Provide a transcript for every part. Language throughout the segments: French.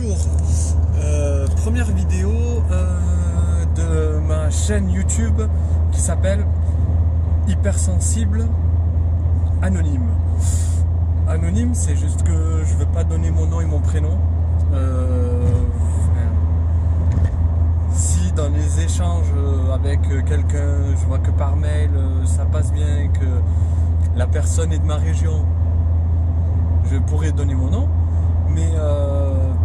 Bonjour, première vidéo de ma chaîne YouTube qui s'appelle Hypersensible Anonyme. Anonyme, c'est juste que je veux pas donner mon nom et mon prénom. Si dans les échanges avec quelqu'un, je vois que par mail ça passe bien et que la personne est de ma région, je pourrais donner mon nom. Mais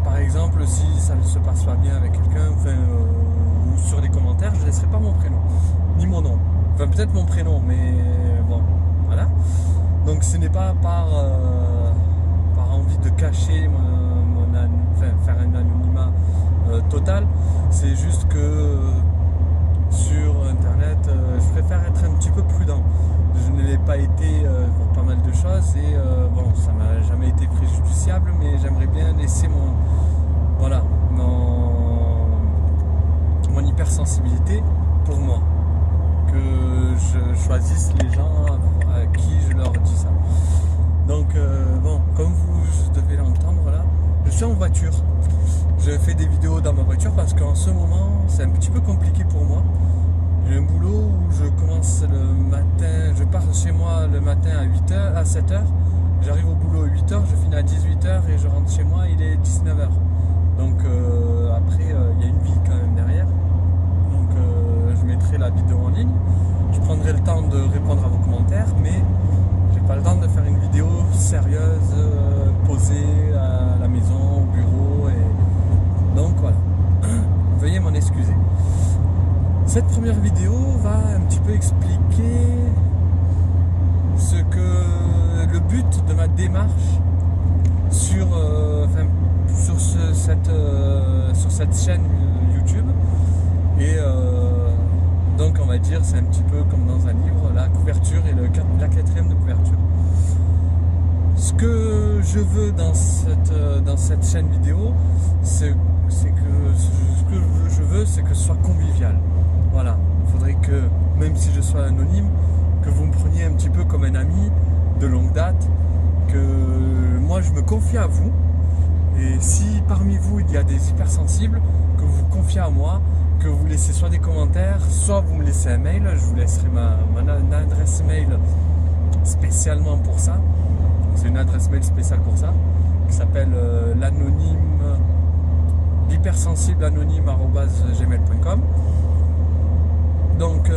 par exemple, si ça ne se passe pas bien avec quelqu'un, ou sur les commentaires, je ne laisserai pas mon prénom, ni mon nom. Enfin, peut-être mon prénom, mais bon, voilà. Donc ce n'est pas par envie de cacher faire un anonymat total. C'est juste que sur Internet, je préfère être un petit peu prudent. Je ne l'ai pas été pour pas mal de choses et bon, ça m'a jamais été préjudiciable, mais j'aimerais bien laisser mon hypersensibilité pour moi, que je choisisse les gens à qui je leur dis ça. Donc bon, comme vous devez l'entendre là, je suis en voiture. Je fais des vidéos dans ma voiture parce qu'en ce moment c'est un petit peu compliqué pour moi. J'ai un boulot où je commence le matin, je pars chez moi le matin à 8h, à 7h, j'arrive au boulot à 8h, je finis à 18h et je rentre chez moi, il est 19h. Donc après, il y a une vie quand même derrière. Donc je mettrai la vidéo en ligne, je prendrai le temps de répondre à vos commentaires, mais j'ai pas le temps de faire une vidéo sérieuse, posée à la maison, au bureau, et donc voilà, veuillez m'en excuser. Cette première vidéo va un petit peu expliquer le but de ma démarche sur cette chaîne YouTube. Et donc on va dire, c'est un petit peu comme dans un livre, la couverture et la quatrième de couverture. Ce que je veux dans cette chaîne vidéo, c'est que ce soit convivial. Voilà, il faudrait que, même si je sois anonyme, que vous me preniez un petit peu comme un ami de longue date, que moi je me confie à vous, et si parmi vous il y a des hypersensibles, que vous vous confiez à moi, que vous laissez soit des commentaires, soit vous me laissez un mail, je vous laisserai mon adresse mail spécialement pour ça. C'est une adresse mail spéciale pour ça, qui s'appelle hypersensibleanonyme@gmail.com. Donc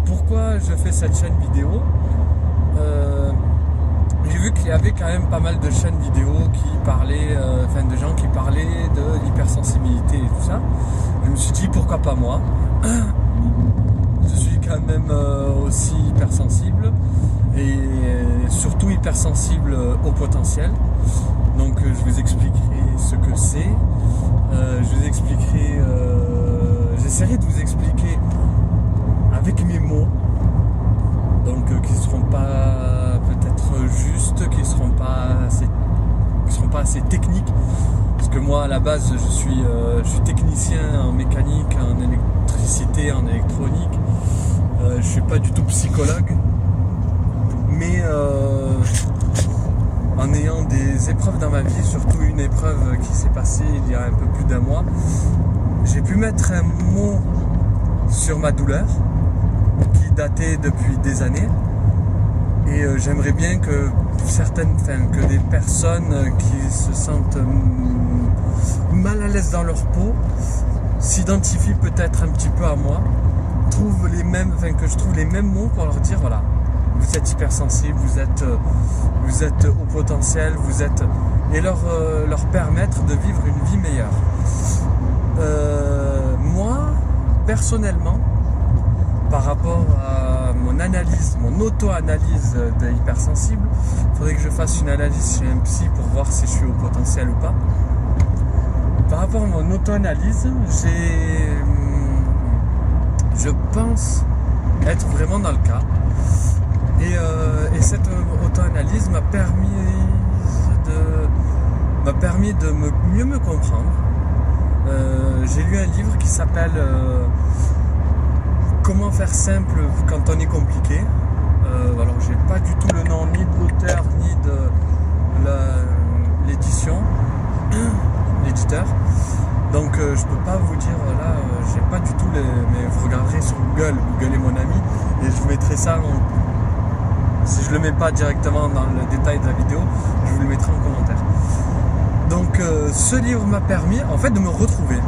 pourquoi je fais cette chaîne vidéo, j'ai vu qu'il y avait quand même pas mal de chaînes vidéo qui parlaient, de gens qui parlaient de l'hypersensibilité et tout ça. Je me suis dit pourquoi pas moi. Je suis quand même aussi hypersensible et surtout hypersensible au potentiel. Donc je vous expliquerai ce que c'est. Je vous expliquerai, j'essaierai de vous expliquer avec mes mots, donc qui ne seront pas peut-être justes, qui ne seront pas assez techniques, parce que moi à la base je suis technicien en mécanique, en électricité, en électronique. Je ne suis pas du tout psychologue, mais en ayant des épreuves dans ma vie, surtout une épreuve qui s'est passée il y a un peu plus d'1 mois, j'ai pu mettre un mot sur ma douleur qui datait depuis des années, et j'aimerais bien que que des personnes qui se sentent mal à l'aise dans leur peau s'identifient peut-être un petit peu à moi, que je trouve les mêmes mots pour leur dire voilà, vous êtes hypersensible, vous êtes au potentiel, et leur permettre de vivre une vie meilleure. Moi, personnellement, par rapport à mon auto-analyse de hypersensible, il faudrait que je fasse une analyse chez un psy pour voir si je suis au potentiel ou pas. Par rapport à mon auto-analyse, je pense être vraiment dans le cas. Et cette auto-analyse m'a permis de mieux me comprendre. J'ai lu un livre qui s'appelle Comment faire simple quand on est compliqué. Alors j'ai pas du tout le nom ni de l'auteur ni de l'édition. auditeurs. Donc je peux pas vous dire là, j'ai pas du tout mais vous regarderez sur Google est mon ami, et je vous mettrai ça si je le mets pas directement dans le détail de la vidéo, je vous le mettrai en commentaire. Donc ce livre m'a permis en fait de me retrouver,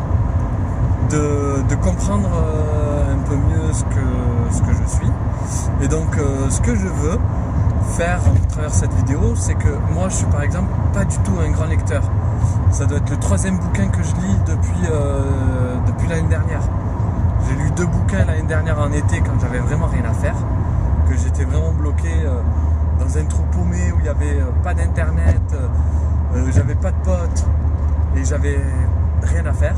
de comprendre un peu mieux ce que je suis. Et donc ce que je veux faire à travers cette vidéo, c'est que moi je suis par exemple pas du tout un grand lecteur. Ça doit être le 3e bouquin que je lis depuis l'année dernière. J'ai lu 2 bouquins l'année dernière en été quand j'avais vraiment rien à faire, que j'étais vraiment bloqué dans un trou paumé où il n'y avait pas d'internet, j'avais pas de potes et j'avais rien à faire.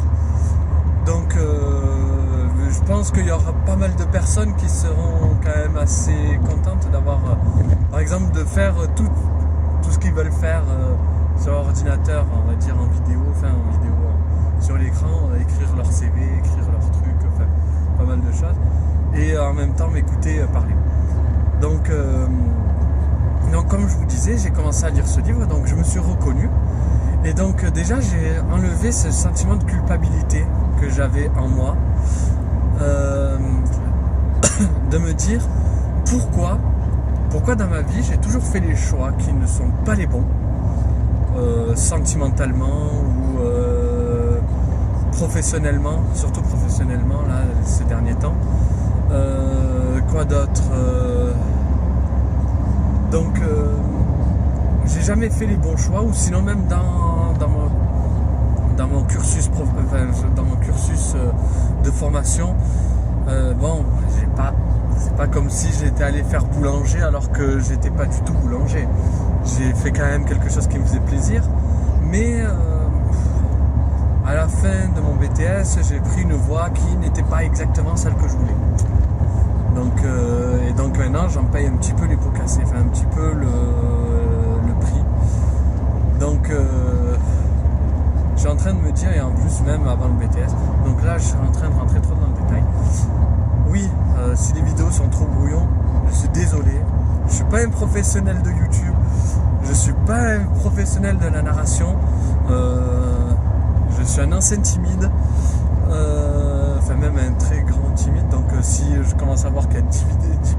Donc je pense qu'il y aura pas mal de personnes qui seront quand même assez contentes d'avoir, par exemple, de faire tout ce qu'ils veulent faire sur l'ordinateur, on va dire en vidéo, sur l'écran, écrire leur CV, écrire leurs trucs, enfin pas mal de choses, et en même temps m'écouter parler. Donc comme je vous disais, j'ai commencé à lire ce livre, donc je me suis reconnu, et donc déjà j'ai enlevé ce sentiment de culpabilité que j'avais en moi, de me dire pourquoi dans ma vie j'ai toujours fait les choix qui ne sont pas les bons, sentimentalement ou professionnellement, surtout professionnellement là ces derniers temps. Quoi d'autre, donc j'ai jamais fait les bons choix, ou sinon même dans mon cursus de formation, c'est pas comme si j'étais allé faire boulanger alors que j'étais pas du tout boulanger. J'ai fait quand même quelque chose qui me faisait plaisir, mais à la fin de mon BTS, j'ai pris une voie qui n'était pas exactement celle que je voulais. Donc maintenant j'en paye un petit peu les pots cassés, enfin un petit peu le prix. Donc je suis en train de me dire, et en plus même avant le BTS, donc là je suis en train de rentrer trop dans le détail. Oui, si les vidéos sont trop brouillons, je suis désolé. Je suis pas un professionnel de YouTube, je suis pas un professionnel de la narration, je suis un ancien timide, enfin même un très grand timide, donc si je commence à voir qu'il y a 10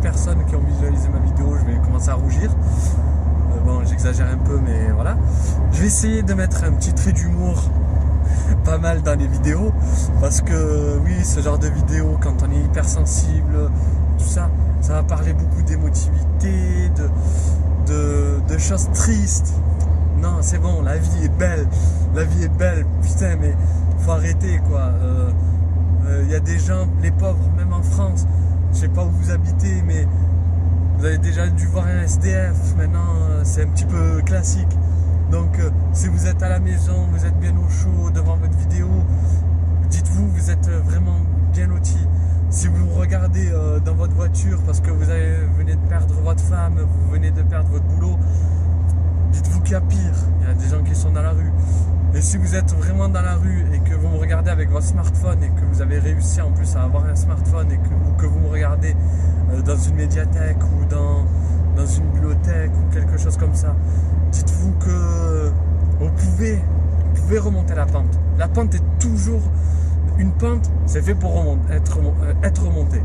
personnes qui ont visualisé ma vidéo, je vais commencer à rougir. Bon, j'exagère un peu, mais voilà. Je vais essayer de mettre un petit trait d'humour pas mal dans les vidéos, parce que oui, ce genre de vidéo, quand on est hypersensible, tout ça, ça va parler beaucoup d'émotivité, de choses tristes. Non, c'est bon, la vie est belle, putain, mais faut arrêter quoi. Y a des gens, les pauvres, même en France, je sais pas où vous habitez, mais vous avez déjà dû voir un SDF, maintenant c'est un petit peu classique. Donc si vous êtes à la maison, vous êtes bien au chaud devant votre vidéo, dites-vous, vous êtes vraiment bien loti. Si vous regardez dans votre voiture parce que vous venez de perdre votre femme, vous venez de perdre votre boulot, dites-vous qu'il y a pire, il y a des gens qui sont dans la rue. Et si vous êtes vraiment dans la rue et que vous me regardez avec votre smartphone et que vous avez réussi en plus à avoir un smartphone ou que vous me regardez dans une médiathèque ou dans une bibliothèque ou quelque chose comme ça, dites-vous que vous pouvez remonter la pente. La pente est toujours une pente, c'est fait pour être remonté.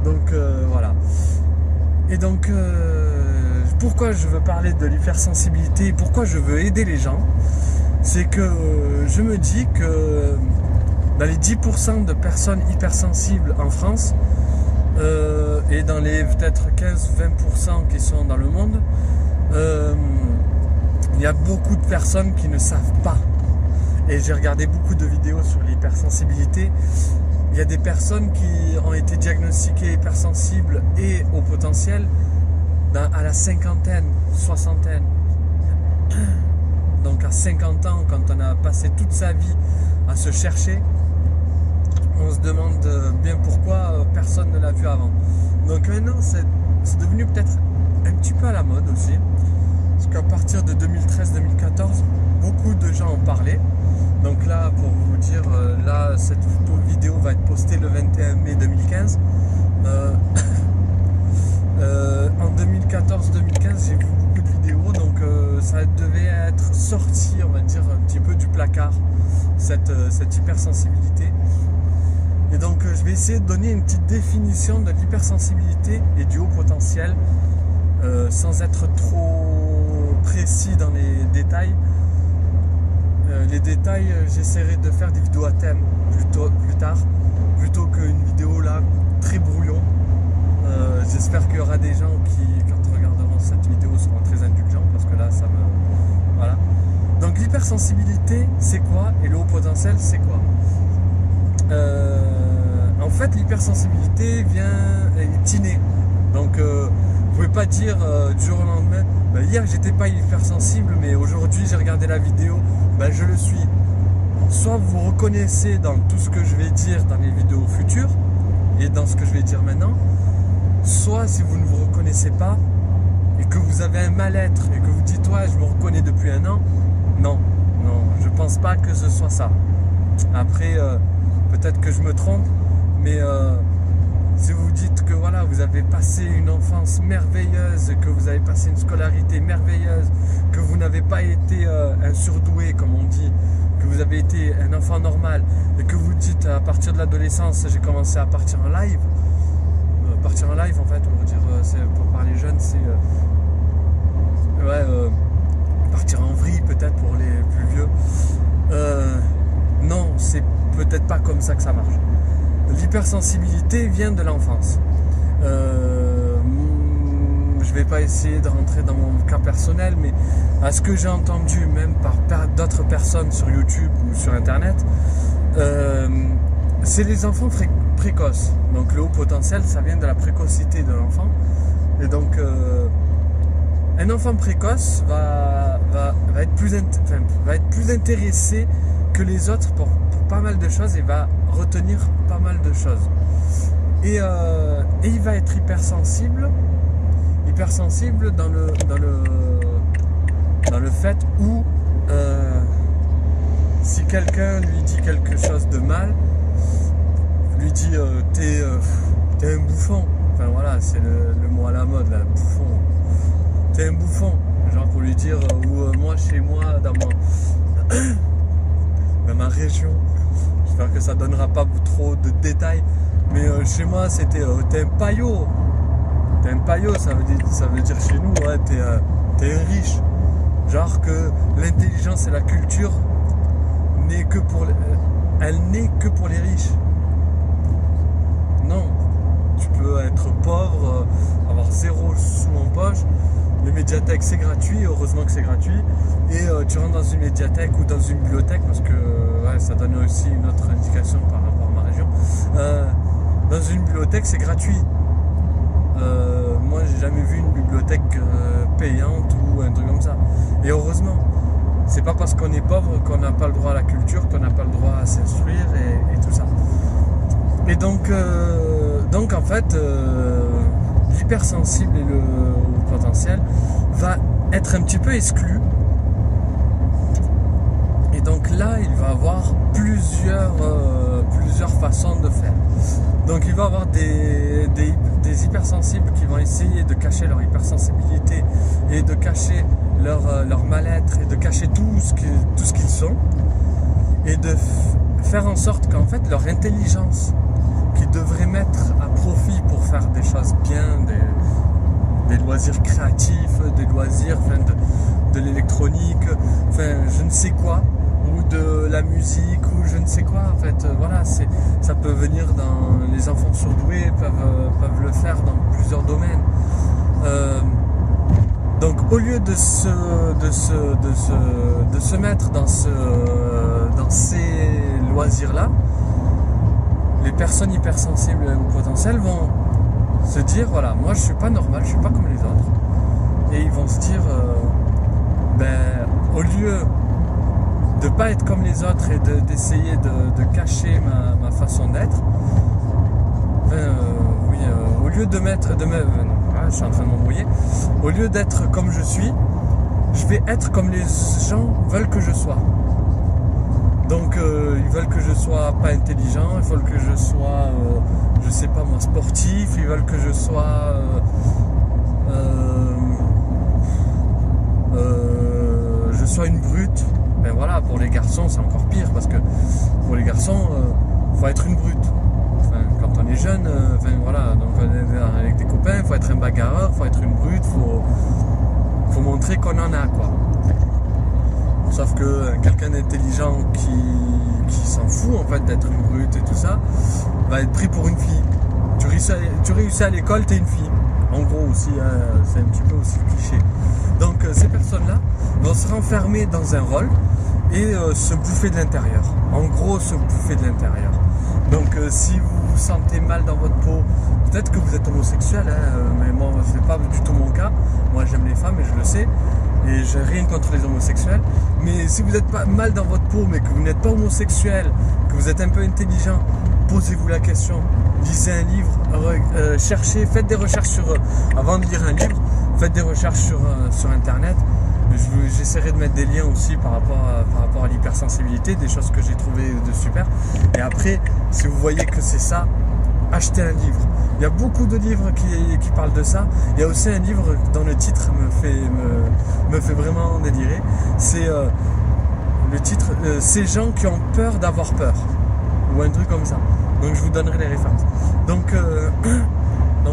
Donc voilà. Et donc pourquoi je veux parler de l'hypersensibilité, pourquoi je veux aider les gens, c'est que je me dis que dans les 10% de personnes hypersensibles en France, et dans les peut-être 15-20% qui sont dans le monde, il y a beaucoup de personnes qui ne savent pas. Et j'ai regardé beaucoup de vidéos sur l'hypersensibilité. Il y a des personnes qui ont été diagnostiquées hypersensibles et au potentiel à la cinquantaine, soixantaine. Donc à 50 ans, quand on a passé toute sa vie à se chercher, on se demande bien pourquoi personne ne l'a vu avant. Donc maintenant, c'est devenu peut-être un petit peu à la mode aussi. Parce qu'à partir de 2013-2014, beaucoup de gens en parlaient. Donc là, pour vous dire, là, cette vidéo va être postée le 21 mai 2015. En 2014-2015, j'ai vu beaucoup de vidéos vidéo, donc ça devait être sorti, on va dire, un petit peu du placard, cette hypersensibilité. Et donc je vais essayer de donner une petite définition de l'hypersensibilité et du haut potentiel, sans être trop précis dans les détails. J'essaierai de faire des vidéos à thème plus tard, plutôt qu'une vidéo là très brouillon. J'espère qu'il y aura des gens qui, quand ils regarderont cette vidéo, seront très indulgents, parce que là, ça me... Voilà. Donc l'hypersensibilité, c'est quoi? Et le haut potentiel, c'est quoi? En fait, l'hypersensibilité est innée. Donc, vous pouvez pas dire du jour au lendemain, hier j'étais pas hypersensible, mais aujourd'hui j'ai regardé la vidéo, je le suis. Soit vous reconnaissez dans tout ce que je vais dire dans les vidéos futures et dans ce que je vais dire maintenant, soit si vous ne vous reconnaissez pas et que vous avez un mal-être et que vous dites ouais, je me reconnais depuis un an, non, je pense pas que ce soit ça. Après, peut-être que je me trompe, mais si vous dites que voilà, vous avez passé une enfance merveilleuse, que vous avez passé une scolarité merveilleuse, que vous n'avez pas été un surdoué comme on dit, que vous avez été un enfant normal, et que vous dites à partir de l'adolescence j'ai commencé à partir en live, en fait, on va dire, pour parler jeunes, c'est partir en vrille peut-être pour les plus vieux. Non, c'est peut-être pas comme ça que ça marche. L'hypersensibilité vient de l'enfance. Je vais pas essayer de rentrer dans mon cas personnel, mais à ce que j'ai entendu même par d'autres personnes sur YouTube ou sur Internet, c'est les enfants précoces. Donc le haut potentiel, ça vient de la précocité de l'enfant. Et donc un enfant précoce va être plus intéressé que les autres pour pas mal de choses et va retenir pas mal de choses. Et il va être hypersensible dans le fait où si quelqu'un lui dit quelque chose de mal, lui dit t'es un bouffon, enfin voilà, c'est le mot à la mode là, bouffon, t'es un bouffon, genre pour lui dire, ou moi chez moi dans ma région, j'espère que ça donnera pas trop de détails, mais chez moi c'était t'es un paillot, ça veut dire chez nous, ouais, t'es un riche, genre que l'intelligence et la culture elle n'est que pour les riches. Non, tu peux être pauvre, avoir 0 sous en poche. Les médiathèques c'est gratuit, heureusement que c'est gratuit, et tu rentres dans une médiathèque ou dans une bibliothèque, parce que ça donne aussi une autre indication par rapport à ma région. Dans une bibliothèque c'est gratuit. Moi j'ai jamais vu une bibliothèque payante ou un truc comme ça, et heureusement. C'est pas parce qu'on est pauvre qu'on n'a pas le droit à la culture, qu'on n'a pas le droit à s'instruire et tout ça. Et donc en fait, l'hypersensible et le potentiel va être un petit peu exclu. Et donc là, il va avoir plusieurs façons de faire. Donc il va y avoir des hypersensibles qui vont essayer de cacher leur hypersensibilité et de cacher leur mal-être et de cacher tout ce qu'ils sont, et de faire en sorte qu'en fait leur intelligence qu'ils devraient mettre à profit pour faire des choses bien, des loisirs créatifs, des loisirs, de l'électronique, je ne sais quoi, ou de la musique, ou je ne sais quoi, en fait, voilà, ça peut venir dans les enfants surdoués peuvent le faire dans plusieurs domaines. Donc au lieu de se mettre dans ces loisirs-là, les personnes hypersensibles au potentiel vont se dire, voilà, moi je suis pas normal, je suis pas comme les autres. Et ils vont se dire, au lieu de pas être comme les autres et d'essayer de cacher ma façon d'être, au lieu je suis en train de m'embrouiller, au lieu d'être comme je suis, je vais être comme les gens veulent que je sois. Donc ils veulent que je sois pas intelligent, ils veulent que je sois, je sais pas moi, sportif, ils veulent que je sois je sois une brute. Ben voilà, pour les garçons c'est encore pire parce que pour les garçons faut être une brute. Enfin, quand on est jeune, voilà, donc avec des copains, il faut être un bagarreur, faut être une brute, faut montrer qu'on en a quoi. Sauf que quelqu'un d'intelligent qui s'en fout en fait d'être une brute et tout ça, va être pris pour une fille. Tu réussis à l'école, t'es une fille. En gros aussi, c'est un petit peu aussi cliché. Donc ces personnes-là vont se renfermer dans un rôle et se bouffer de l'intérieur. En gros, se bouffer de l'intérieur. Donc si vous vous sentez mal dans votre peau, peut-être que vous êtes homosexuel, mais moi c'est pas du tout mon cas. Moi j'aime les femmes et je le sais. Et j'ai rien contre les homosexuels. Mais si vous êtes pas mal dans votre peau, mais que vous n'êtes pas homosexuel, que vous êtes un peu intelligent, posez-vous la question. Lisez un livre, cherchez, faites des recherches avant de lire un livre, faites des recherches sur internet. J'essaierai de mettre des liens aussi par rapport à l'hypersensibilité, des choses que j'ai trouvées de super. Et après, si vous voyez que c'est ça, achetez un livre. Il y a beaucoup de livres qui parlent de ça. Il y a aussi un livre dont le titre me fait vraiment délirer. C'est le titre Ces gens qui ont peur d'avoir peur. Ou un truc comme ça. Donc je vous donnerai les références. Donc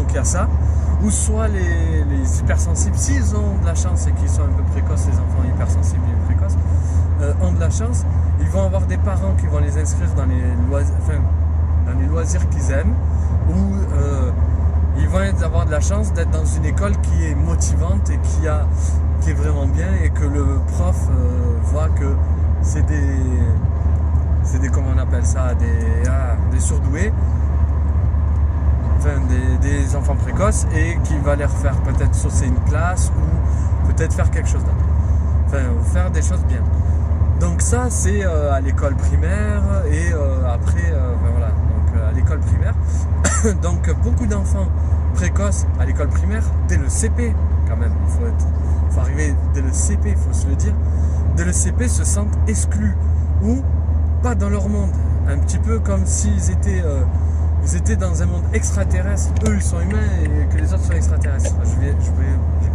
il y a ça. Ou soit les hypersensibles, s'ils ont de la chance et qu'ils sont un peu précoces, les enfants hypersensibles et précoces, ont de la chance, ils vont avoir des parents qui vont les inscrire dans les loisirs qu'ils aiment, ou ils vont avoir de la chance d'être dans une école qui est motivante et qui est vraiment bien, et que le prof voit que c'est des comment on appelle ça, des surdoués, enfin des enfants précoces, et qui va leur faire peut-être saucer une classe ou peut-être faire quelque chose d'autre, enfin faire des choses bien. Donc ça c'est à l'école primaire et après voilà, donc à l'école primaire. Donc beaucoup d'enfants précoces à l'école primaire dès le CP quand même, il faut arriver dès le CP, il faut se le dire, dès le CP se sentent exclus ou pas dans leur monde, un petit peu comme s'ils étaient dans un monde extraterrestre. Eux ils sont humains et que les autres sont extraterrestres. J'ai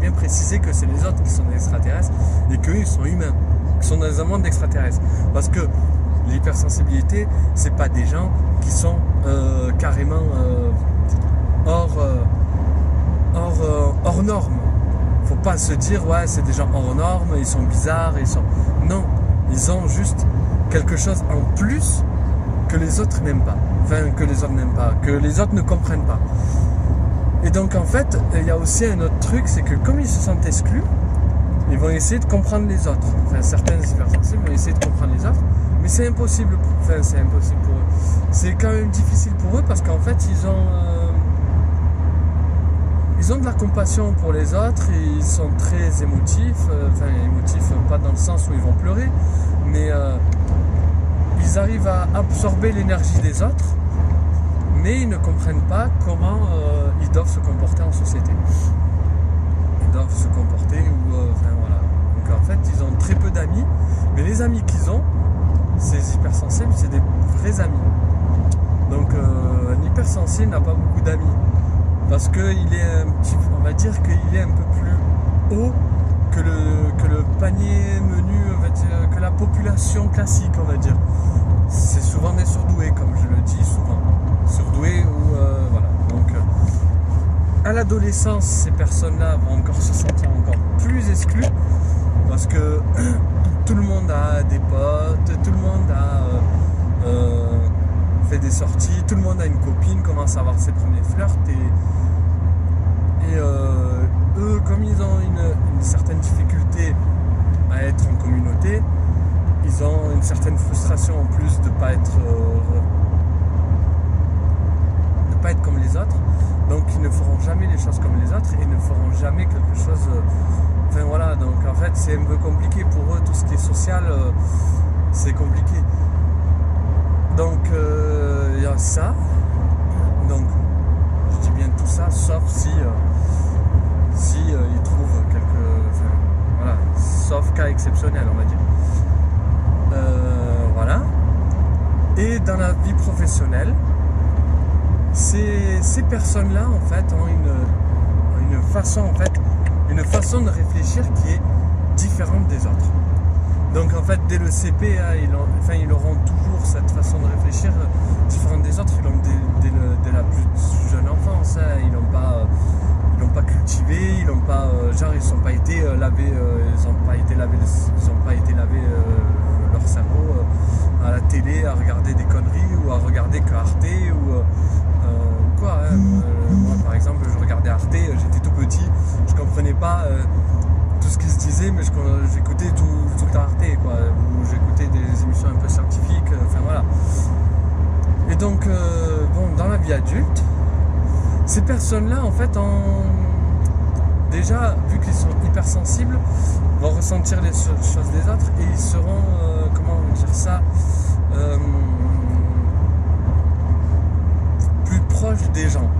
bien précisé que c'est les autres qui sont extraterrestres et qu'eux ils sont humains, qui sont dans un monde extraterrestre. Parce que l'hypersensibilité, c'est pas des gens qui sont carrément hors normes. Faut pas se dire ouais c'est des gens hors normes, ils sont bizarres, non, ils ont juste quelque chose en plus que les autres n'aiment pas. Enfin, que les autres n'aiment pas, que les autres ne comprennent pas. Et donc en fait, il y a aussi un autre truc, c'est que comme ils se sentent exclus, ils vont essayer de comprendre les autres. Enfin, certains hypersensibles vont essayer de comprendre les autres, mais c'est impossible. Enfin, c'est impossible pour eux. C'est quand même difficile pour eux parce qu'en fait, ils ont de la compassion pour les autres, et ils sont très émotifs. Enfin, émotifs pas dans le sens où ils vont pleurer, mais ils arrivent à absorber l'énergie des autres, mais ils ne comprennent pas comment ils doivent se comporter en société. Ils doivent se comporter enfin voilà. Donc en fait, ils ont très peu d'amis, mais les amis qu'ils ont, ces hypersensibles, c'est des vrais amis. Donc un hypersensible n'a pas beaucoup d'amis parce qu'il est on va dire qu'il est un peu plus haut que le panier menu, que la population classique, on va dire. C'est souvent des surdoués, comme je le dis souvent. Surdoués ou voilà. Donc à l'adolescence, ces personnes-là vont encore se sentir encore plus exclues parce que tout le monde a des potes, tout le monde a fait des sorties, tout le monde a une copine, commence à avoir ses premiers flirts, et eux, comme ils ont une certaine difficulté à être en communauté, ils ont une certaine frustration en plus de ne pas être comme les autres. Donc ils ne feront jamais les choses comme les autres et ne feront jamais quelque chose. Enfin voilà, donc en fait c'est un peu compliqué pour eux, tout ce qui est social, c'est compliqué. Donc il y a ça. Donc je dis bien tout ça, sauf si ils trouvent voilà, sauf cas exceptionnel, on va dire. Voilà. Et dans la vie professionnelle, ces personnes-là en fait ont une façon de réfléchir qui est différente des autres. Donc en fait, dès le CP, ils auront toujours cette façon de réfléchir différente des autres. Ils l'ont dès la plus jeune enfance. Ils l'ont pas cultivé, ils n'ont pas, ils n'ont pas été lavés, leur cerveau à la télé, à regarder des conneries ou à regarder que Arte ou quoi. Moi, par exemple, je regardais Arte, j'étais tout petit, je comprenais pas tout ce qui se disait, mais j'écoutais tout le temps Arte, quoi, où j'écoutais des émissions un peu scientifiques, voilà. Et donc, dans la vie adulte, ces personnes-là, en fait, déjà, vu qu'ils sont hypersensibles, vont ressentir les choses des autres et ils seront, plus proches des gens.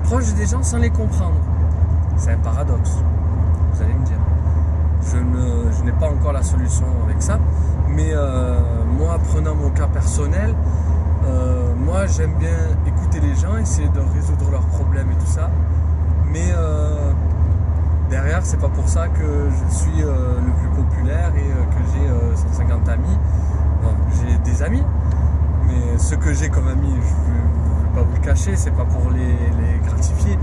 Proches des gens sans les comprendre. C'est un paradoxe, vous allez me dire. Je n'ai pas encore la solution avec ça, mais moi, prenant mon cas personnel, moi j'aime bien écouter les gens, essayer de résoudre leurs problèmes et tout ça, mais derrière c'est pas pour ça que je suis le plus populaire et que j'ai 150 amis. Bon, j'ai des amis, mais ceux que j'ai comme amis, je ne vais pas vous le cacher, c'est pas pour les gratifier,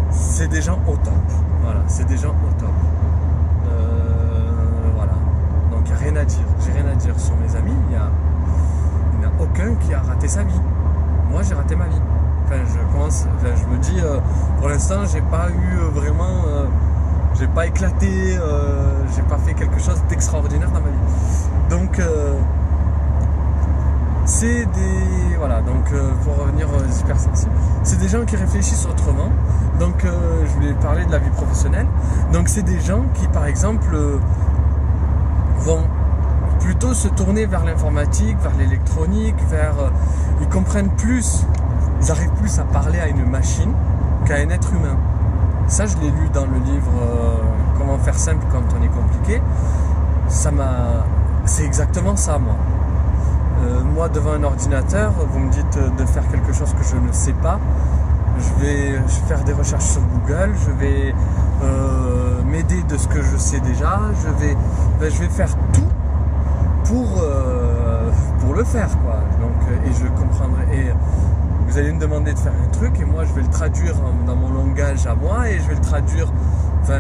c'est des gens au top. Voilà, c'est des gens au top. Voilà, donc il n'y a rien à dire. J'ai rien à dire sur mes amis. Il n'y a aucun qui a raté sa vie. Moi, j'ai raté ma vie. Je me dis, pour l'instant, j'ai pas eu vraiment, j'ai pas éclaté, j'ai pas fait quelque chose d'extraordinaire dans ma vie. Donc, pour revenir aux hypersensibles, c'est des gens qui réfléchissent autrement. Donc, je voulais parler de la vie professionnelle. Donc, c'est des gens qui, par exemple, vont plutôt se tourner vers l'informatique, vers l'électronique, ils comprennent plus, ils arrivent plus à parler à une machine qu'à un être humain. Ça, je l'ai lu dans le livre Comment faire simple quand on est compliqué. C'est exactement ça, moi. Moi, devant un ordinateur, vous me dites de faire quelque chose que je ne sais pas. Je vais faire des recherches sur Google, je vais m'aider de ce que je sais déjà, je vais faire tout pour le faire, quoi. Donc, et je comprendrai. Et vous allez me demander de faire un truc et moi je vais le traduire dans mon langage à moi et je vais le traduire, je vais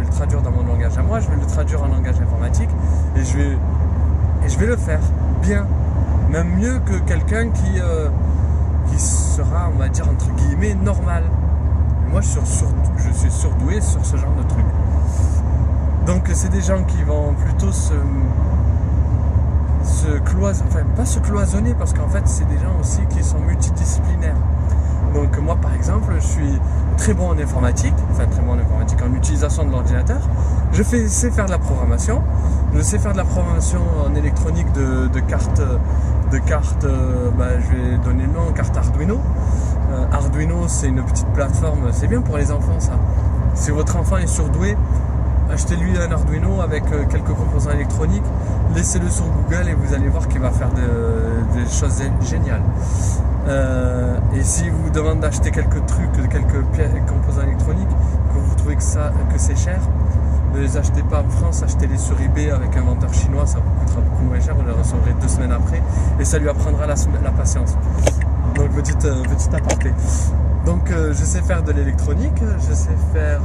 le traduire dans mon langage à moi, je vais le traduire en langage informatique et je vais le faire bien, même mieux que quelqu'un qui sera, on va dire entre guillemets, normal. Moi je suis surdoué sur ce genre de truc. Donc c'est des gens qui vont plutôt pas se cloisonner, parce qu'en fait c'est des gens aussi qui sont multidisciplinaires. Donc moi par exemple, je suis très bon en informatique, en utilisation de l'ordinateur. Je sais faire de la programmation, en électronique de cartes, je vais donner le nom, carte Arduino. Arduino, c'est une petite plateforme, c'est bien pour les enfants ça. Si votre enfant est surdoué, achetez-lui un Arduino avec quelques composants électroniques, laissez-le sur Google et vous allez voir qu'il va faire des choses géniales. Et si vous demande d'acheter quelques trucs, quelques composants électroniques, que vous trouvez que c'est cher, ne les achetez pas en France, achetez-les sur eBay avec un vendeur chinois, ça vous coûtera beaucoup moins cher, vous les recevrez 2 semaines après et ça lui apprendra la patience. Donc petite aparté. Donc je sais faire de l'électronique, je sais faire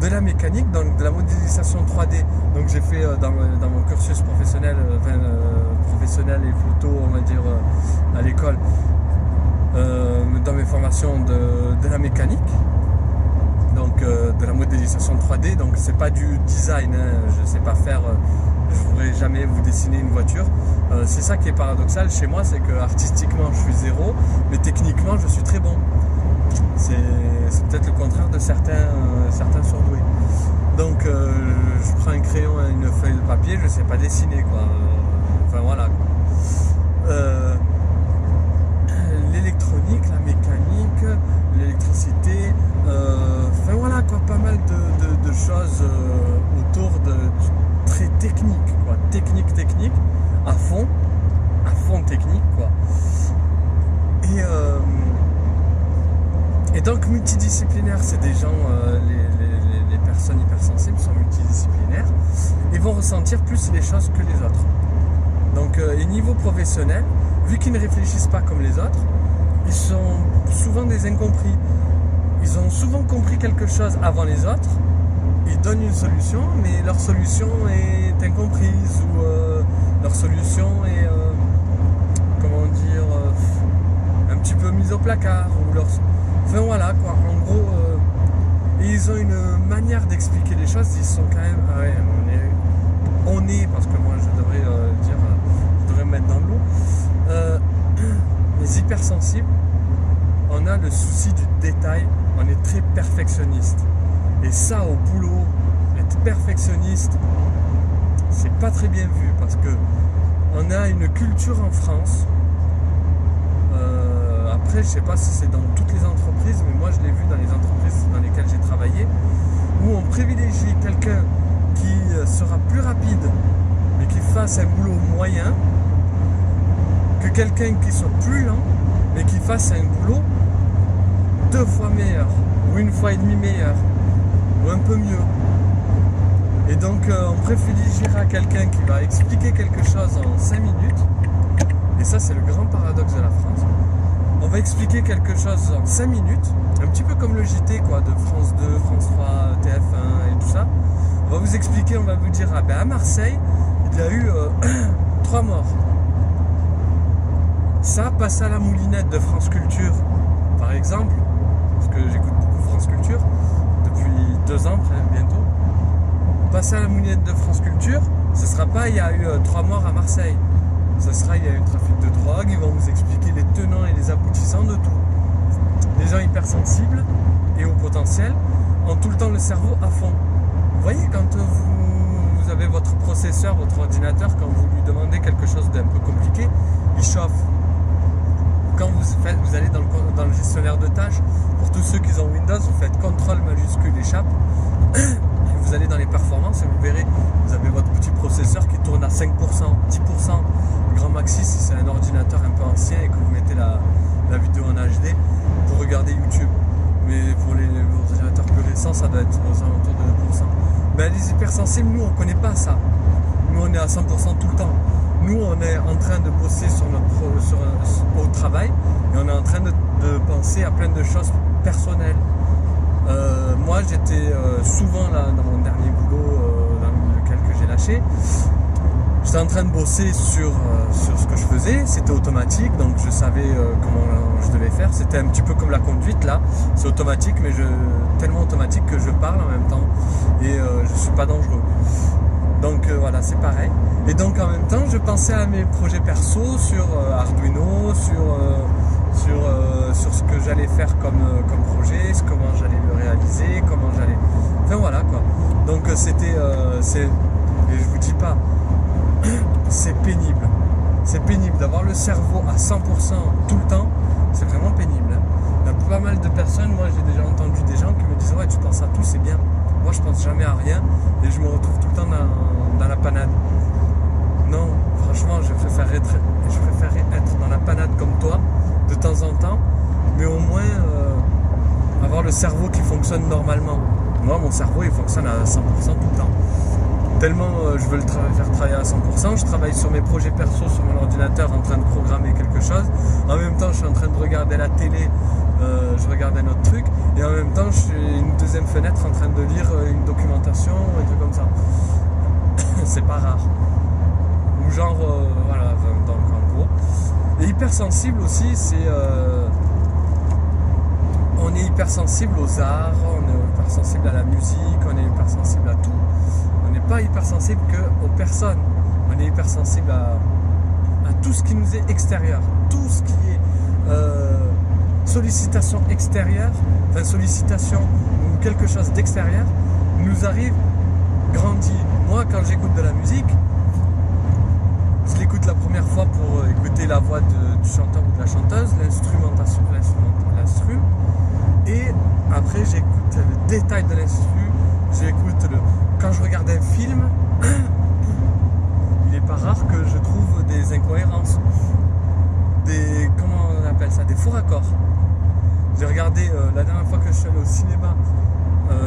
de la mécanique, donc de la modélisation 3D. Donc j'ai fait dans mon cursus professionnel, professionnel et photo, on va dire, à l'école, dans mes formations de la mécanique, donc de la modélisation 3D. Donc c'est pas du design, hein, je sais pas faire, je pourrais jamais vous dessiner une voiture. C'est ça qui est paradoxal chez moi, c'est que artistiquement je suis zéro, mais techniquement je suis très bon. C'est peut-être le contraire de certains surdoués. Donc je prends un crayon et une feuille de papier, je sais pas dessiner, quoi. Voilà. L'électronique, la mécanique, l'électricité, voilà quoi, pas mal de choses autour de très technique, quoi. Technique, à fond technique, quoi. Et donc multidisciplinaire, c'est des gens, les personnes hypersensibles sont multidisciplinaires et vont ressentir plus les choses que les autres. Donc, et niveau professionnel, vu qu'ils ne réfléchissent pas comme les autres, ils sont souvent des incompris. Ils ont souvent compris quelque chose avant les autres, ils donnent une solution, mais leur solution est incomprise ou leur solution est, un petit peu mise au placard. Enfin voilà quoi, en gros, et ils ont une manière d'expliquer les choses, ils sont quand même, on est, parce que moi je devrais je devrais me mettre dans l'eau, les hypersensibles, on a le souci du détail, on est très perfectionniste. Et ça, au boulot, être perfectionniste, c'est pas très bien vu parce que on a une culture en France. Après, je sais pas si c'est dans toutes les entreprises, mais moi je l'ai vu dans les entreprises dans lesquelles j'ai travaillé, où on privilégie quelqu'un qui sera plus rapide, mais qui fasse un boulot moyen, que quelqu'un qui soit plus lent, mais qui fasse un boulot 2 fois meilleur, ou 1 fois et demi meilleur, ou un peu mieux. Et donc on privilégiera quelqu'un qui va expliquer quelque chose en 5 minutes, et ça c'est le grand paradoxe de la France. On va expliquer quelque chose en 5 minutes, un petit peu comme le JT quoi, de France 2, France 3, TF1 et tout ça. On va vous expliquer, on va vous dire, à Marseille, il y a eu 3 morts. Ça passe à la moulinette de France Culture, par exemple, parce que j'écoute beaucoup France Culture, depuis 2 ans bientôt. Passer à la moulinette de France Culture, ce ne sera pas il y a eu 3 morts à Marseille. Ce sera il y a eu trafic de drogue, ils vont vous expliquer les tenants et les aboutissants de tout. Les gens hypersensibles et au potentiel ont tout le temps le cerveau à fond. Vous voyez, quand vous avez votre processeur, votre ordinateur, quand vous lui demandez quelque chose d'un peu compliqué, il chauffe. Quand vous allez dans le gestionnaire de tâches, pour tous ceux qui ont Windows, vous faites CTRL majuscule échappe, et vous allez dans les performances et vous verrez, vous avez votre petit processeur qui tourne à 5%, 10%, grand maxi si c'est un ordinateur un peu ancien et que vous mettez la vidéo en HD pour regarder YouTube. Mais pour les ordinateurs plus récents, ça doit être aux alentours de 2%. Mais les hypersensibles, nous, on ne connaît pas ça. Nous, on est à 100% tout le temps. Nous, on est en train de bosser au travail et on est en train de penser à plein de choses personnelles. Moi, j'étais souvent là dans mon dernier boulot dans lequel que j'ai lâché. J'étais en train de bosser sur ce que je faisais, c'était automatique, donc je savais comment je devais faire. C'était un petit peu comme la conduite là, c'est automatique, mais tellement automatique que je parle en même temps et je ne suis pas dangereux. Donc voilà, c'est pareil. Et donc en même temps, je pensais à mes projets perso sur Arduino, sur ce que j'allais faire comme projet, comment j'allais le réaliser, comment j'allais... Enfin voilà quoi. Donc et je vous dis pas, c'est pénible. C'est pénible d'avoir le cerveau à 100% tout le temps, c'est vraiment pénible. Hein. Il y a pas mal de personnes, moi j'ai déjà entendu des gens qui me disent ouais tu penses à tout, c'est bien. Moi je pense jamais à rien et je me retrouve tout le temps dans la panade. Non, franchement je préfère être dans la panade comme toi de temps en temps, mais au moins avoir le cerveau qui fonctionne normalement. Moi mon cerveau il fonctionne à 100% tout le temps. Tellement je veux le faire travailler à 100%, je travaille sur mes projets perso sur mon ordinateur en train de programmer quelque chose. En même temps, je suis en train de regarder la télé, je regarde un autre truc. Et en même temps, je suis une deuxième fenêtre en train de lire une documentation, un truc comme ça. C'est pas rare. Ou genre, voilà, donc en gros. Et hypersensible aussi, c'est... on est hypersensible aux arts, on est hypersensible à la musique, on est hypersensible à tout. On n'est pas hypersensible qu'aux personnes, on est hypersensible à tout ce qui nous est extérieur, tout ce qui est sollicitation extérieure, enfin sollicitation ou quelque chose d'extérieur, nous arrive grandi. Moi quand j'écoute de la musique, je l'écoute la première fois pour écouter la voix du chanteur ou de la chanteuse, l'instrumentation, l'instru, et après j'écoute le détail de l'instru, j'écoute quand je regarde un film, il n'est pas rare que je trouve des incohérences, comment on appelle ça, des faux raccords. Je regarde regardé, la dernière fois que je suis allé au cinéma,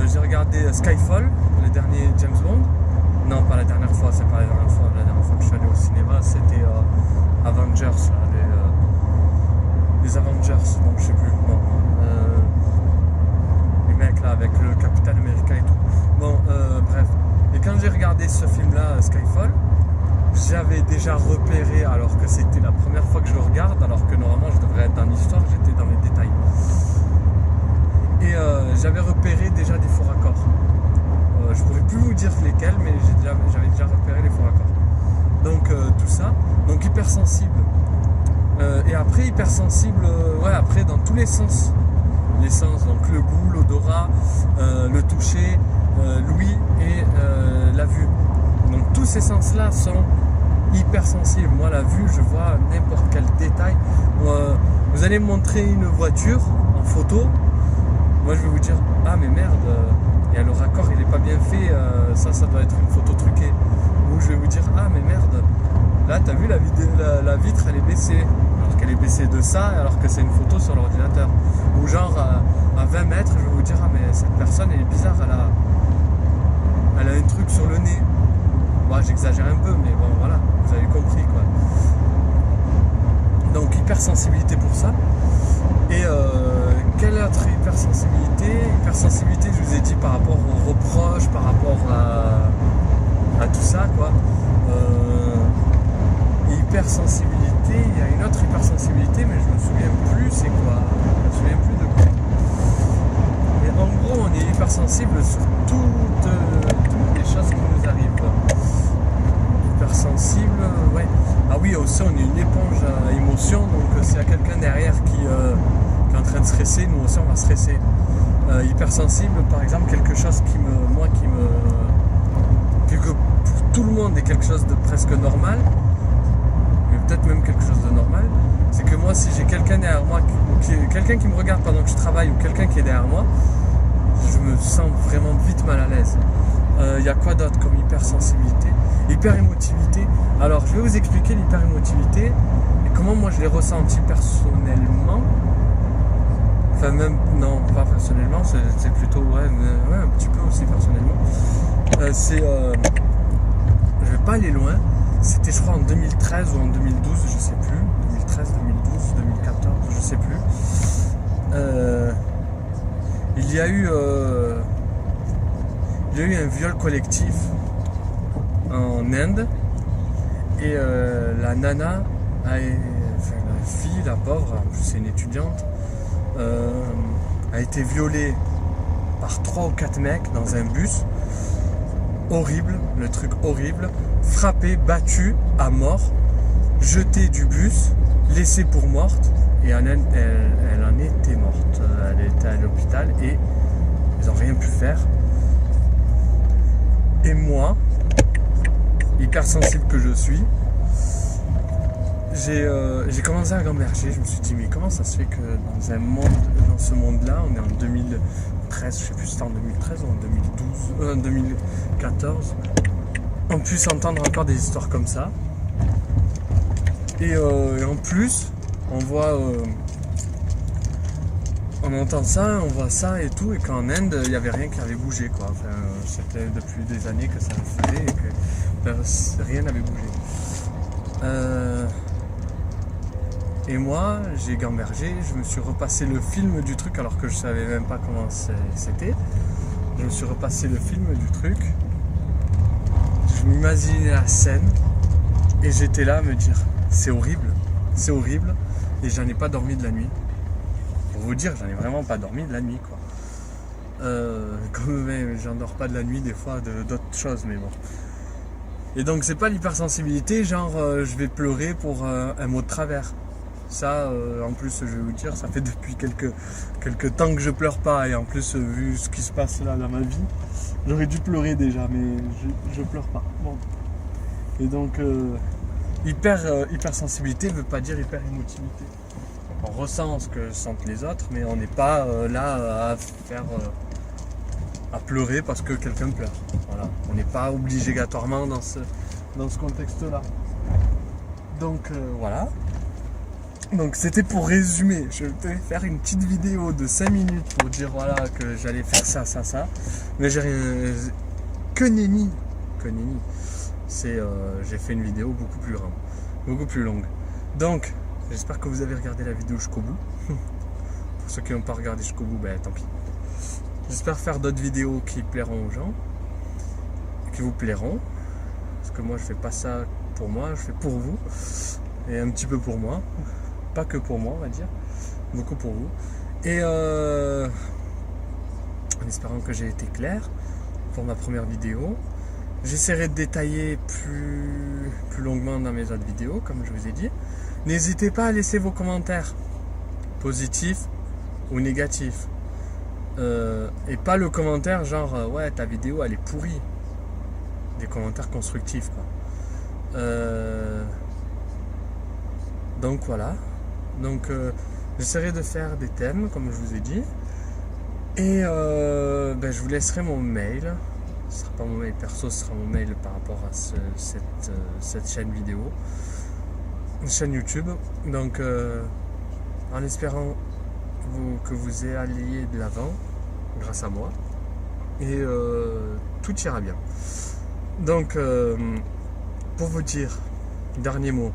j'ai regardé Skyfall, le dernier James Bond. Non, pas la dernière fois, c'est pas la dernière fois. La dernière fois que je suis allé au cinéma, c'était Avengers, là, les Avengers, donc je sais plus. Bon, les mecs là avec le Capitaine America et tout. Bon, bref. Et quand j'ai regardé ce film-là, Skyfall, j'avais déjà repéré, alors que c'était la première fois que je le regarde, alors que normalement je devrais être dans l'histoire, j'étais dans les détails. Et j'avais repéré déjà des faux raccords. Je pourrais plus vous dire lesquels, mais j'avais déjà repéré les faux raccords. Donc tout ça, donc hypersensible. Et après hypersensible, ouais, après dans tous les sens. Les sens, donc le goût, l'odorat, le toucher, l'ouïe et la vue. Donc tous ces sens-là sont hypersensibles. Moi, la vue, je vois n'importe quel détail. Vous allez me montrer une voiture en photo. Moi, je vais vous dire, ah mais merde, le raccord, il est pas bien fait. Ça doit être une photo truquée. Ou je vais vous dire, ah mais merde, là, t'as vu la vitre, elle est baissée. Alors qu'elle est baissée de ça, alors que c'est une photo sur l'ordinateur. Ou genre, à 20 mètres, je vais vous dire, ah mais cette personne, elle est bizarre, elle a un truc sur le nez. Bon, j'exagère un peu, mais bon, voilà, vous avez compris, quoi. Donc, hypersensibilité pour ça. Et quelle autre hypersensibilité? Hypersensibilité, je vous ai dit, par rapport aux reproches, par rapport à tout ça, quoi. Hypersensibilité, il y a une autre hypersensibilité, mais je me souviens plus, c'est quoi? Je me souviens plus de quoi. Mais en gros, on est hypersensible sur toutes les choses qui nous arrivent. Hypersensible, ouais. Ah oui, aussi, on est une éponge à émotions, donc s'il y a quelqu'un derrière qui est en train de stresser, nous aussi, on va stresser. Hypersensible, par exemple, quelque chose que pour tout le monde est quelque chose de presque normal, mais peut-être même quelque chose de normal, c'est que moi, si j'ai quelqu'un derrière moi, quelqu'un qui me regarde pendant que je travaille, ou quelqu'un qui est derrière moi, je me sens vraiment vite mal à l'aise. Il y a quoi d'autre comme hypersensibilité? Hyperémotivité. Alors, je vais vous expliquer l'hyperémotivité et comment moi je l'ai ressenti personnellement. Enfin, même, non, pas personnellement, c'est plutôt, ouais, un petit peu aussi personnellement. Je vais pas aller loin. C'était, je crois, en 2013 ou en 2012, je sais plus. 2013, 2012, 2014, je sais plus. Il y a eu un viol collectif en Inde et la nana, la fille, la pauvre, en plus c'est une étudiante, a été violée par 3 ou 4 mecs dans un bus. Horrible, le truc horrible. Frappée, battue à mort, jetée du bus, laissée pour morte. Et elle en était morte. Elle était à l'hôpital et ils n'ont rien pu faire. Et moi, hypersensible que je suis, j'ai commencé à gamberger. Je me suis dit, mais comment ça se fait que dans ce monde-là, on est en 2013, je sais plus si c'était en 2013 ou en 2014, on puisse entendre encore des histoires comme ça. Et en plus, on voit, on entend ça, on voit ça et tout, et qu'en Inde, il n'y avait rien qui avait bougé, quoi. Enfin, c'était depuis des années que ça faisait et que rien n'avait bougé. Et moi, j'ai gambergé, je me suis repassé le film du truc alors que je savais même pas comment c'était. Je me suis repassé le film du truc. Je m'imaginais la scène et j'étais là à me dire c'est horrible et j'en ai pas dormi de la nuit. Pour vous dire, j'en ai vraiment pas dormi de la nuit, quoi. Comme même, j'en dors pas de la nuit des fois d'autres choses, mais bon. Et donc c'est pas l'hypersensibilité, genre je vais pleurer pour un mot de travers. Ça, en plus, je vais vous dire, ça fait depuis quelques temps que je pleure pas. Et en plus, vu ce qui se passe là dans ma vie, j'aurais dû pleurer déjà, mais je pleure pas. Bon. Et donc, hypersensibilité ne veut pas dire hyperémotivité. On ressent ce que sentent les autres, mais on n'est pas là à pleurer parce que quelqu'un pleure. Voilà. On n'est pas obligatoirement dans ce contexte-là. Donc, voilà. Donc c'était pour résumer, je vais faire une petite vidéo de 5 minutes pour dire voilà que j'allais faire ça. Mais j'ai rien. Que nenni. J'ai fait une vidéo beaucoup plus grande, beaucoup plus longue. Donc j'espère que vous avez regardé la vidéo jusqu'au bout. Pour ceux qui n'ont pas regardé jusqu'au bout, ben tant pis. J'espère faire d'autres vidéos qui plairont aux gens, qui vous plairont. Parce que moi je fais pas ça pour moi, je fais pour vous. Et un petit peu pour moi. Pas que pour moi on va dire. Beaucoup pour vous. Et en espérant que j'ai été clair pour ma première vidéo. J'essaierai de détailler plus longuement dans mes autres vidéos, comme je vous ai dit. N'hésitez pas à laisser vos commentaires, positifs ou négatifs. Et pas le commentaire genre ouais ta vidéo elle est pourrie. Des commentaires constructifs quoi. Donc voilà. Donc j'essaierai de faire des thèmes comme je vous ai dit. Et je vous laisserai mon mail. Ce sera pas mon mail perso, ce sera mon mail par rapport à cette chaîne vidéo. Une chaîne YouTube. Donc en espérant que vous alliez de l'avant grâce à moi. Et tout ira bien. Donc pour vous dire, dernier mot,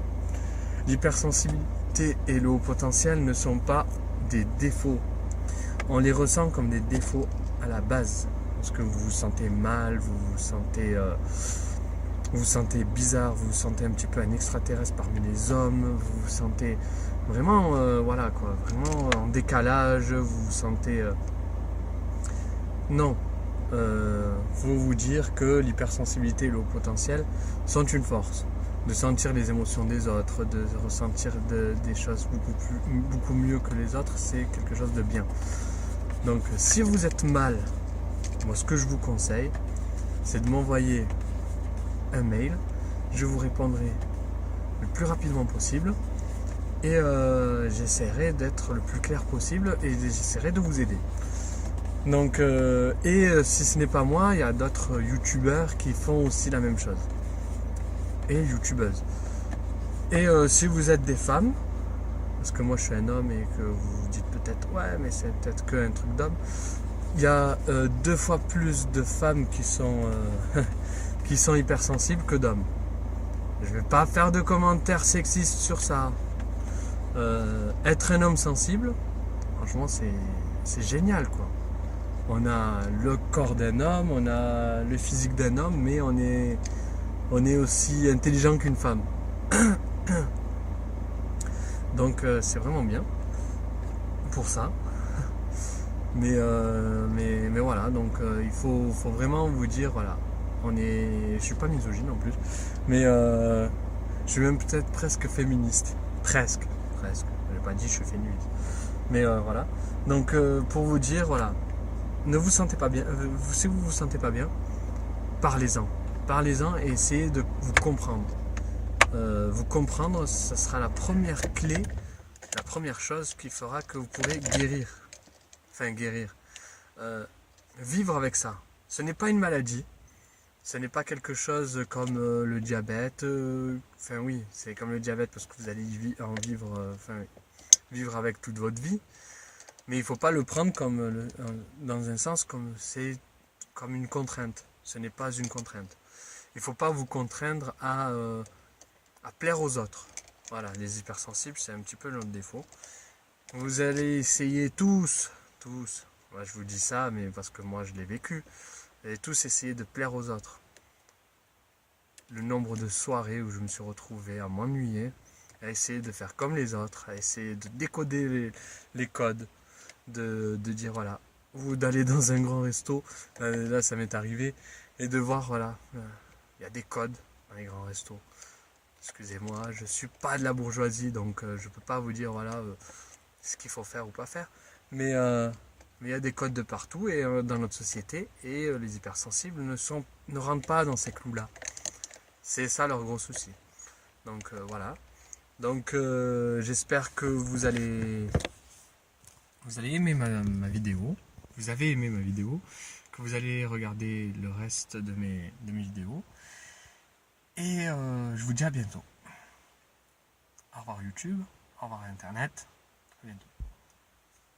l'hypersensibilité et le haut potentiel ne sont pas des défauts. On les ressent comme des défauts à la base. Parce que vous vous sentez mal, vous vous sentez bizarre, vous vous sentez un petit peu un extraterrestre parmi les hommes, vous vous sentez vraiment, voilà quoi, vraiment en décalage, vous vous sentez... Non, faut vous dire que l'hypersensibilité et le haut potentiel sont une force. De sentir les émotions des autres, de ressentir des choses beaucoup mieux que les autres, c'est quelque chose de bien. Donc si vous êtes mal, moi ce que je vous conseille, c'est de m'envoyer un mail, je vous répondrai le plus rapidement possible et j'essaierai d'être le plus clair possible et j'essaierai de vous aider. Donc si ce n'est pas moi, il y a d'autres youtubeurs qui font aussi la même chose. Et youtubeuses. Et si vous êtes des femmes, parce que moi je suis un homme et que vous vous dites peut-être ouais mais c'est peut-être qu'un truc d'homme, il y a 2 fois plus de femmes qui sont hypersensibles que d'hommes. Je vais pas faire de commentaires sexistes sur ça. Être un homme sensible, franchement c'est génial quoi. On a le corps d'un homme, on a le physique d'un homme, mais on est aussi intelligent qu'une femme. Donc c'est vraiment bien pour ça. Mais voilà, donc il faut vraiment vous dire, voilà, je suis pas misogyne en plus, mais je suis même peut-être presque féministe. Presque. J'ai pas dit je suis féministe. Mais voilà. Donc pour vous dire, voilà, ne vous sentez pas bien. Si vous vous sentez pas bien, parlez-en. Parlez-en et essayez de vous comprendre. Vous comprendre, ça sera la première clé, la première chose qui fera que vous pourrez guérir. Enfin guérir. Vivre avec ça. Ce n'est pas une maladie. Ce n'est pas quelque chose comme le diabète. Enfin oui, c'est comme le diabète parce que vous allez vivre avec toute votre vie. Mais il ne faut pas le prendre comme dans un sens comme c'est comme une contrainte. Ce n'est pas une contrainte. Il ne faut pas vous contraindre à plaire aux autres. Voilà, les hypersensibles, c'est un petit peu notre défaut. Vous allez essayer tous, moi je vous dis ça, mais parce que moi je l'ai vécu, vous allez tous essayer de plaire aux autres. Le nombre de soirées où je me suis retrouvé à m'ennuyer, à essayer de faire comme les autres, à essayer de décoder les codes, de dire voilà, ou d'aller dans un grand resto, là ça m'est arrivé, et de voir voilà, il y a des codes dans les grands restos. Excusez-moi, je ne suis pas de la bourgeoisie, donc je ne peux pas vous dire voilà ce qu'il faut faire ou pas faire. Mais il y a des codes de partout et dans notre société, et les hypersensibles ne rentrent pas dans ces clous-là. C'est ça leur gros souci. Donc voilà. Donc j'espère que vous allez aimer ma vidéo. Vous avez aimé ma vidéo, que vous allez regarder le reste de mes vidéos. Et je vous dis à bientôt. Au revoir YouTube, au avoir Internet.